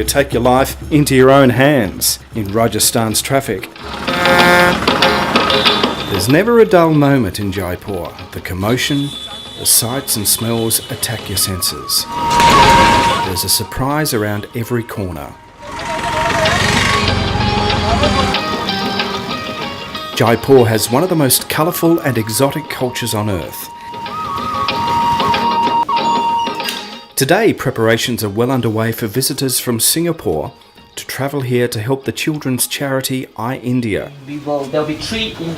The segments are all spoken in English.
you take your life into your own hands in Rajasthan's traffic. There's never a dull moment in Jaipur. The commotion, the sights and smells attack your senses. There's a surprise around every corner. Jaipur has one of the most colourful and exotic cultures on earth. Today, preparations are well underway for visitors from Singapore to travel here to help the children's charity iIndia. There'll be three in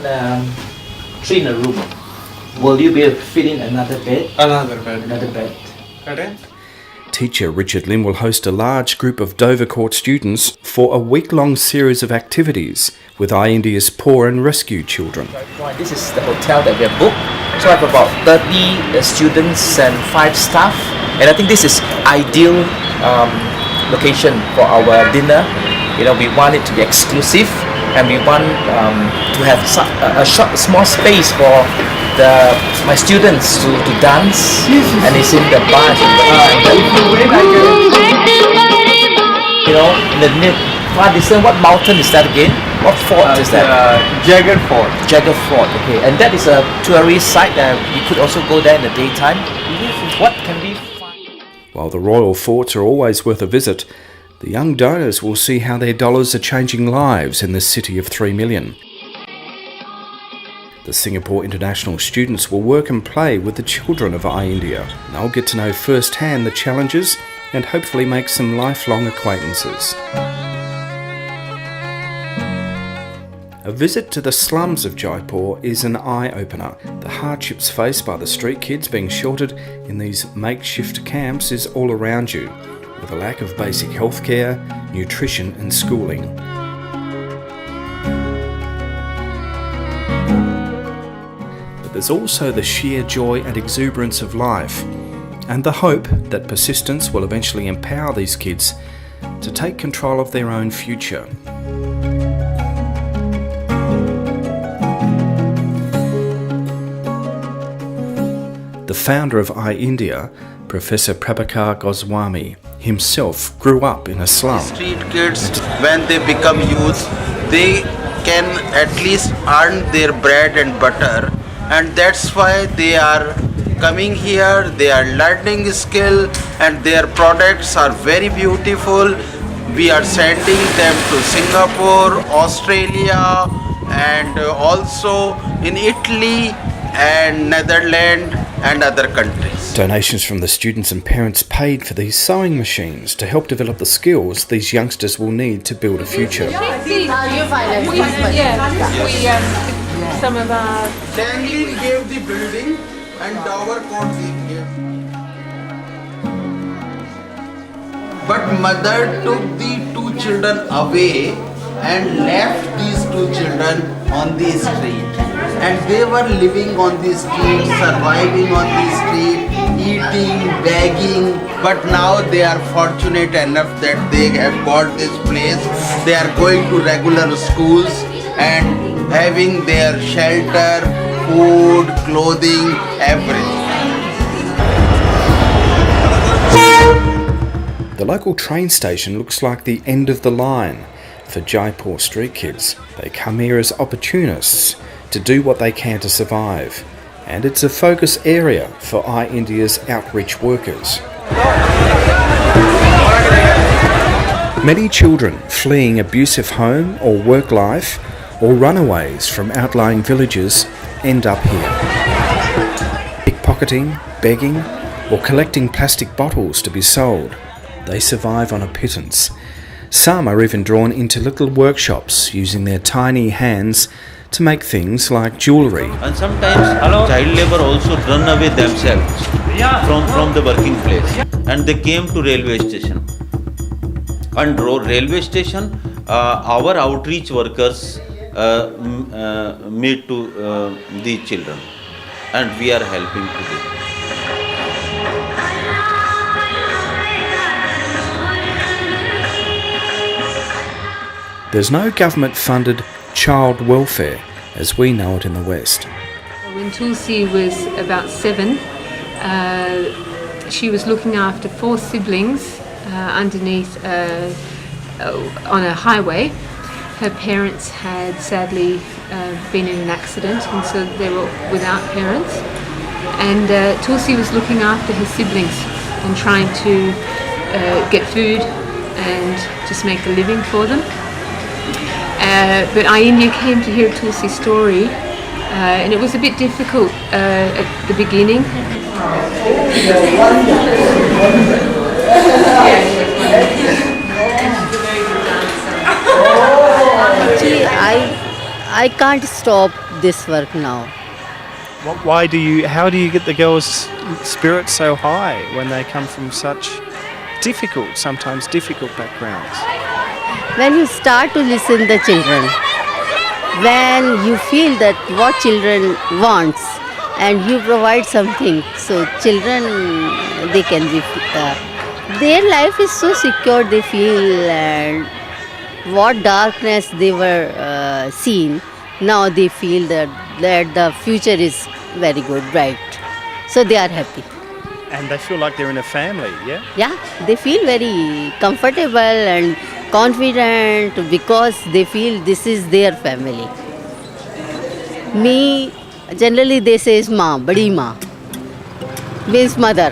a room. Will you be able to fit in another bed? Another bed. Okay. Teacher Richard Lim will host a large group of Dover Court students for a week-long series of activities with iIndia's poor and rescued children. This is the hotel that we have booked. So I have about 30 students and 5 staff. And I think this is ideal location for our dinner. You know, we want it to be exclusive, and we want to have a small space for my students to dance. And it's in the bar. You know, in the far distance, what mountain is that again? What fort is that? Jaipur Fort. Jaipur Fort, okay. And that is a tourist site that you could also go there in the daytime. What can we find? While the royal forts are always worth a visit, the young donors will see how their dollars are changing lives in this city of 3 million. The Singapore international students will work and play with the children of iIndia. They'll get to know firsthand the challenges and hopefully make some lifelong acquaintances. A visit to the slums of Jaipur is an eye-opener. The hardships faced by the street kids being sheltered in these makeshift camps is all around you, with a lack of basic healthcare, nutrition and schooling. But there's also the sheer joy and exuberance of life, and the hope that persistence will eventually empower these kids to take control of their own future. The founder of iIndia, Professor Prabhakar Goswami, himself grew up in a slum. Street kids, when they become youth, they can at least earn their bread and butter, and that's why they are coming here, they are learning skill, and their products are very beautiful. We are sending them to Singapore, Australia, and also in Italy and Netherlands and other countries. Donations from the students and parents paid for these sewing machines to help develop the skills these youngsters will need to build a future. Some of our... Tangli gave the building and Dover Court we gave. But mother took the 2 children away and left these 2 children on the street. And they were living on the street, surviving on the street, eating, begging. But now they are fortunate enough that they have got this place. They are going to regular schools and having their shelter, food, clothing, everything. The local train station looks like the end of the line for Jaipur street kids. They come here as opportunists to do what they can to survive, and it's a focus area for iIndia's outreach workers. Many children fleeing abusive home or work life or runaways from outlying villages end up here. Pickpocketing, begging, or collecting plastic bottles to be sold, they survive on a pittance. Some are even drawn into little workshops using their tiny hands to make things like jewellery. And sometimes child labour also run away themselves from the working place, and they came to railway station. And railway station, our outreach workers meet to these children, and we are helping today. There's no government-funded child welfare as we know it in the West. When Tulsi was about 7, she was looking after 4 siblings underneath on a highway. Her parents had sadly been in an accident, and so they were without parents. And Tulsi was looking after her siblings and trying to get food and just make a living for them. But India came to hear Tulsi's story, and it was a bit difficult at the beginning. Actually, I can't stop this work now. How do you get the girls' spirits so high when they come from such sometimes difficult backgrounds? When you start to listen the children, when you feel that what children wants and you provide something, so children, they can be, their life is so secure, they feel, and what darkness they were seen, now they feel that the future is very good, bright. So they are happy. And they feel like they're in a family, yeah? Yeah, they feel very comfortable and confident because they feel this is their family. Me, generally they say is Ma, Badi Ma, means mother.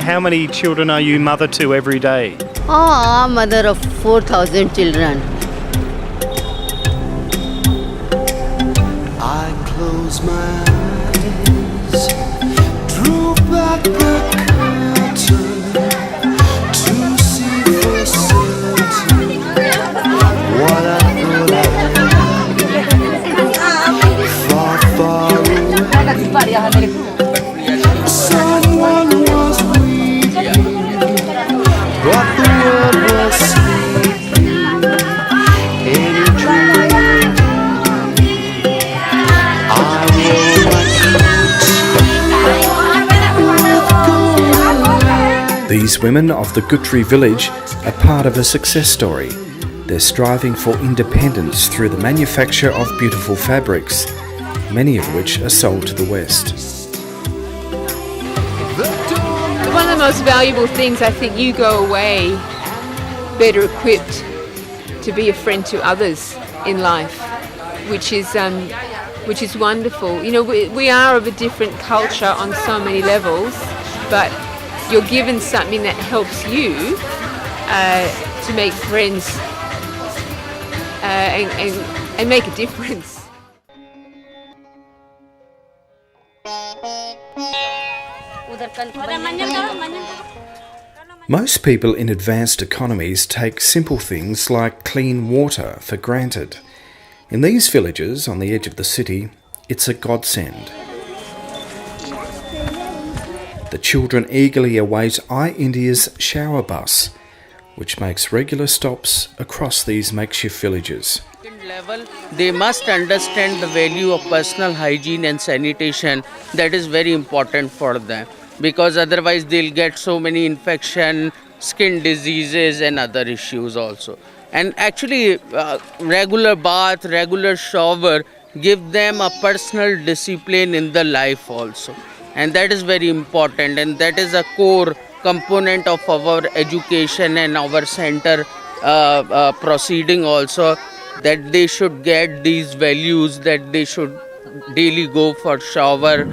How many children are you mother to every day? Mother of 4,000 children. I close my eyes, drew back the curtain to see for certain what I thought I had. Far, far away, someone was weeping, but the world was sleeping. Any dream, I wore my coat. These women of the Guthrie village are part of a success story. They're striving for independence through the manufacture of beautiful fabrics, many of which are sold to the West. One of the most valuable things, I think, you go away better equipped to be a friend to others in life, which is wonderful. You know, we are of a different culture on so many levels, but you're given something that helps you to make friends and make a difference. Most people in advanced economies take simple things like clean water for granted. In these villages on the edge of the city, it's a godsend. The children eagerly await India's shower bus, which makes regular stops across these makeshift villages. Level, they must understand the value of personal hygiene and sanitation. That is very important for them, because otherwise they'll get so many infection, skin diseases and other issues also. And actually regular bath, regular shower give them a personal discipline in the life also, and that is very important, and that is a core component of our education and our center proceeding also, that they should get these values, that they should daily go for shower.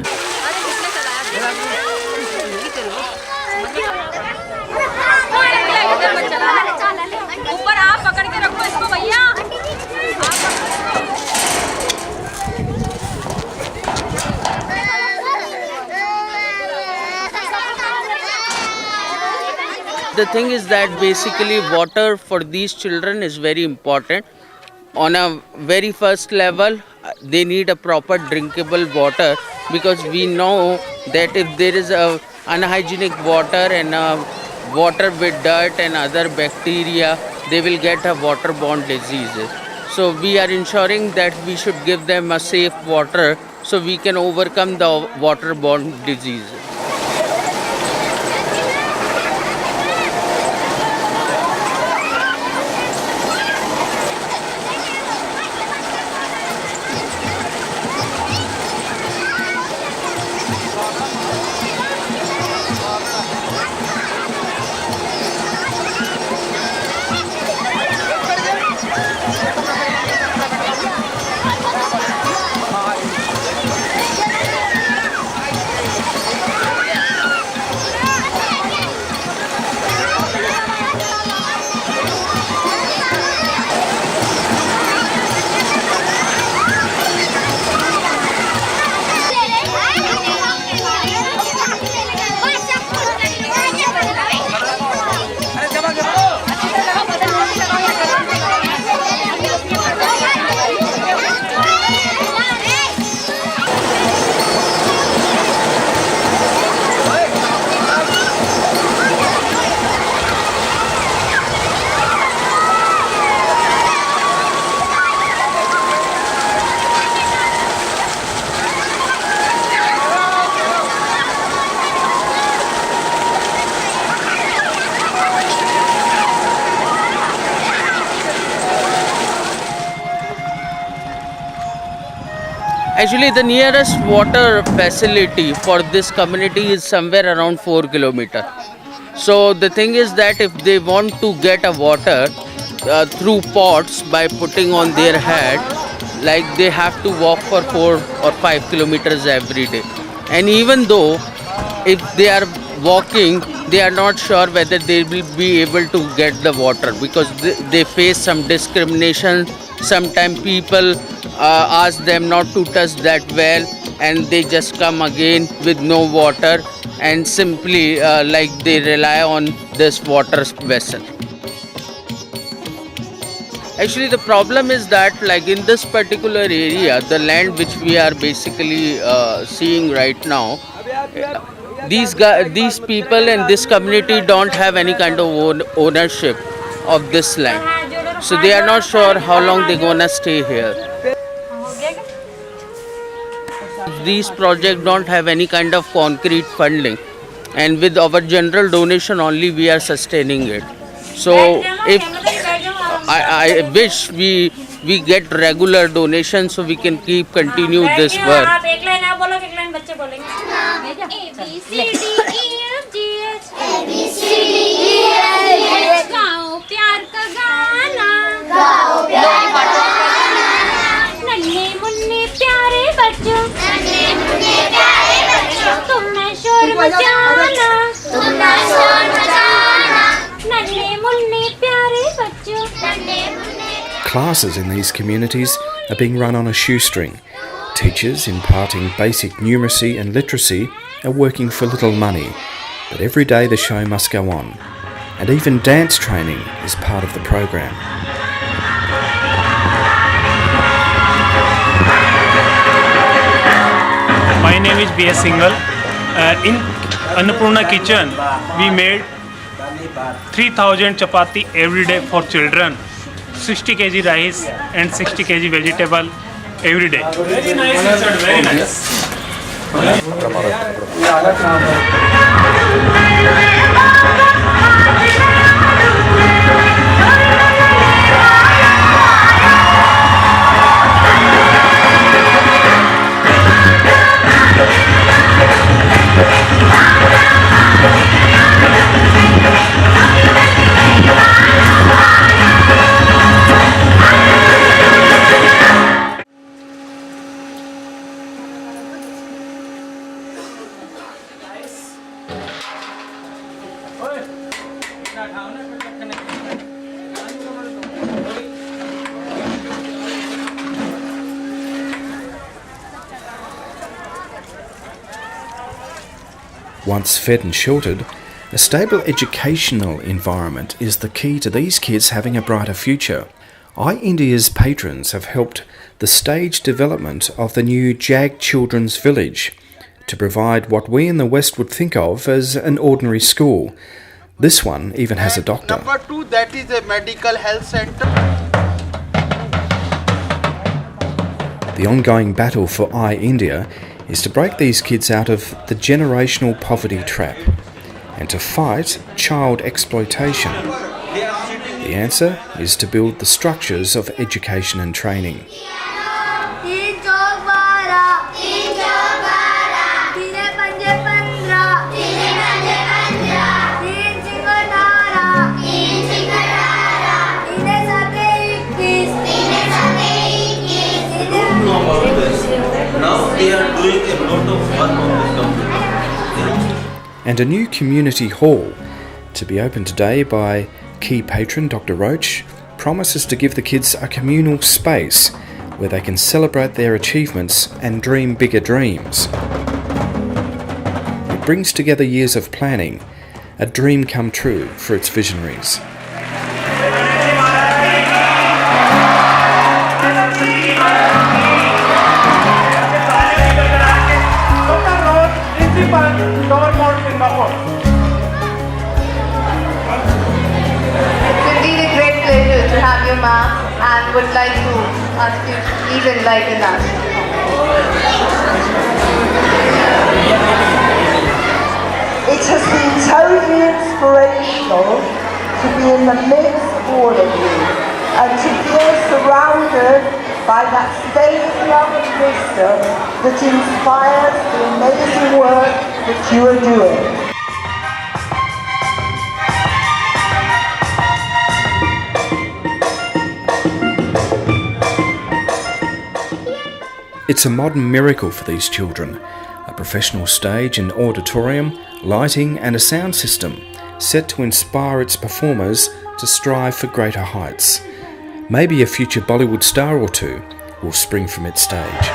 The thing is that basically water for these children is very important. On a very first level, they need a proper drinkable water, because we know that if there is a unhygienic water and water with dirt and other bacteria, they will get a waterborne diseases. So we are ensuring that we should give them a safe water so we can overcome the waterborne diseases. Actually, the nearest water facility for this community is somewhere around 4 kilometers. So the thing is that if they want to get a water through pots by putting on their head, like they have to walk for 4 or 5 kilometers every day. And even though if they are walking, they are not sure whether they will be able to get the water because they face some discrimination. Sometimes people ask them not to touch that well and they just come again with no water and simply like they rely on this water vessel. Actually, the problem is that like in this particular area, the land which we are basically seeing right now, these people and this community don't have any kind of ownership of this land. So they are not sure how long they're gonna stay here. These projects don't have any kind of concrete funding, and with our general donation only we are sustaining it. So if I wish we get regular donations so we can continue this work. Classes in these communities are being run on a shoestring. Teachers imparting basic numeracy and literacy are working for little money, but every day the show must go on. And even dance training is part of the program. My name is B.S. Singhal. In Annapurna kitchen, we made 3,000 chapati every day for children, 60 kg rice and 60 kg vegetable every day. Very nice, sir. Very nice. Once fed and sheltered, a stable educational environment is the key to these kids having a brighter future. iIndia's patrons have helped the staged development of the new Jag Children's Village to provide what we in the West would think of as an ordinary school. This one even has a doctor. Number 2, that is a medical health center. The ongoing battle for iIndia is to break these kids out of the generational poverty trap and to fight child exploitation. The answer is to build the structures of education and training. Now they are doing a lot of work on this computer. And a new community hall, to be opened today by key patron Dr. Roach, promises to give the kids a communal space where they can celebrate their achievements and dream bigger dreams. It brings together years of planning, a dream come true for its visionaries. And would like to ask you to please enlighten us. It has been totally inspirational to be in the midst of all of you. and to feel surrounded by that faith, love and wisdom that inspires the amazing work that you are doing. It's a modern miracle for these children. A professional stage and auditorium, lighting and a sound system set to inspire its performers to strive for greater heights. Maybe a future Bollywood star or two will spring from its stage.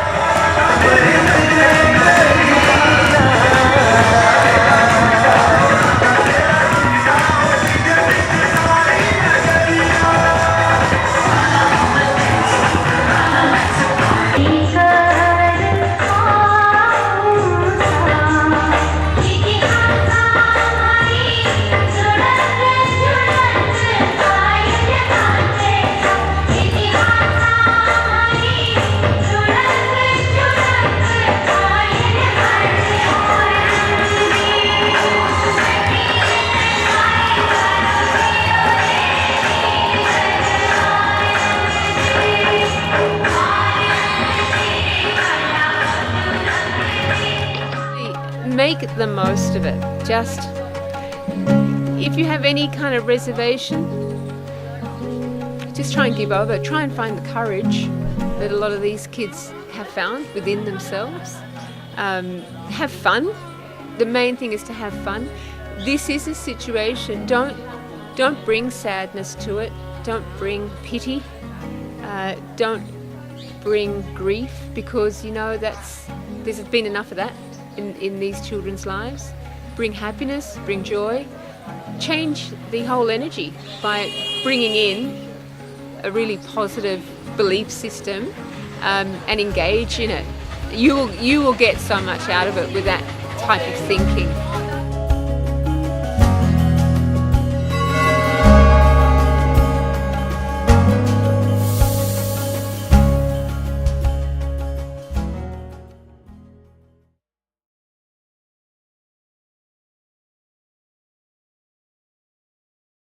Make the most of it. Just, if you have any kind of reservation, just try and give over. Try and find the courage that a lot of these kids have found within themselves. Have fun. The main thing is to have fun. This is a situation. Don't bring sadness to it. Don't bring pity. Don't bring grief, because you know there's been enough of that in these children's lives. Bring happiness, bring joy, change the whole energy by bringing in a really positive belief system and engage in it. You will get so much out of it with that type of thinking.